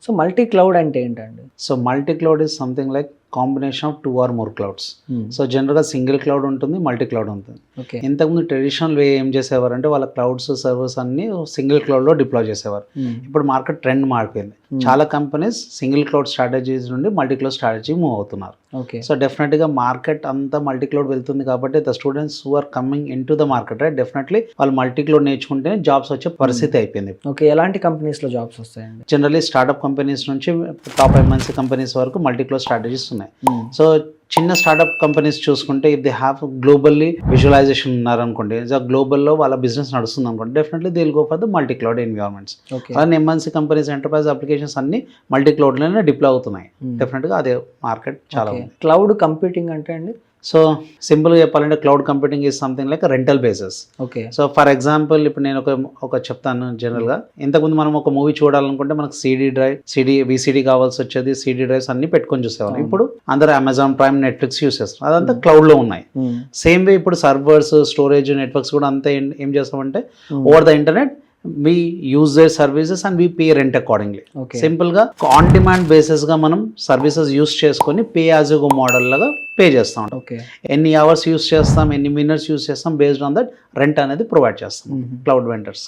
So multi cloud అంటే ఏంటండి? So multi cloud is something like combination of 2 or more clouds. So జనరల్గా single cloud ఉంటుంది, multi cloud ఉంటుంది. Okay. ఇంతకుముందు traditional way ఏం చేసేవారంటే వాళ్ళ క్లౌడ్స్ సర్వర్స్ అన్ని సింగిల్ క్లౌడ్లో డిప్లాయ్ చేసేవారు. ఇప్పుడు మార్కెట్ ట్రెండ్ మారిపోయింది. చాలా కంపెనీస్ సింగిల్ క్లౌడ్ స్ట్రాటజీస్ నుండి మల్టీ క్లౌడ్ స్ట్రాటజీ మూవ్ అవుతున్నారు. ఓకే. సో డెఫినెట్గా మార్కెట్ అంతా మల్టీ క్లౌడ్ వెళ్తుంది కాబట్టి the students who are coming in to the market right definitely వాళ్ళు మల్టీ క్లౌడ్ నేర్చుకుంటేనే జాబ్స్ వచ్చే పరిస్థితి అయిపోయింది. ఓకే. ఎలాంటి కంపెనీస్లో జాబ్స్ వస్తాయండి? జనరల్లీ స్టార్ట్అప్ కంపెనీస్ నుంచి టాప్ MNC కంపెనీస్ వరకు మల్టీ క్లౌడ్ స్ట్రాటజీస్ ఉన్నాయి. సో చిన్న స్టార్ట్అప్ కంపెనీస్ చూసుకుంటే if they have globally visualization ఉన్నారనుకోండి, గ్లోబల్లో వాళ్ళ బిజినెస్ నడుస్తుంది అనుకోండి, definitely they will go for the multi cloud environments. అలానే MNC కంపెనీస్ ఎంటర్ప్రైజ్ అప్లికేషన్స్ అన్ని మల్టీ క్లౌడ్లోనే డిప్లాయ్ అవుతున్నాయి. డెఫినెట్గా అదే మార్కెట్ చాలా ఉంది. క్లౌడ్ కంప్యూటింగ్ అంటే అండి? సో సింపుల్గా చెప్పాలంటే cloud computing is something like rental basis. Okay. So for example ఇప్పుడు నేను ఒక చెప్తాను జనరల్గా. ఇంతకుముందు మనం ఒక మూవీ చూడాలనుకుంటే మనకు CD డ్రైవ్, VCD కావాల్సి వచ్చేది, CD డ్రైవ్స్ అన్ని పెట్టుకొని చూసేవాళ్ళం. ఇప్పుడు అందరూ అమెజాన్ ప్రైమ్, నెట్ఫ్లిక్స్ యూస్ చేస్తారు, అదంతా క్లౌడ్లో ఉన్నాయి. సేమ్ వే ఇప్పుడు సర్వర్స్, స్టోరేజ్, నెట్వర్క్స్ కూడా అంతా ఏం చేస్తామంటే over the internet we use their services and we pay rent accordingly. Simple గా ఆన్ డిమాండ్ బేసిస్ గా మనం సర్వీసెస్ యూస్ చేసుకొని pay as a go model లాగా పే చేస్తాం. ఎన్ని అవర్స్ యూస్ చేస్తాం, ఎన్ని మినిట్స్ యూస్ చేస్తాం, బేస్డ్ ఆన్ దట్ రెంట్ అనేది ప్రొవైడ్ చేస్తాం క్లౌడ్ వెండర్స్.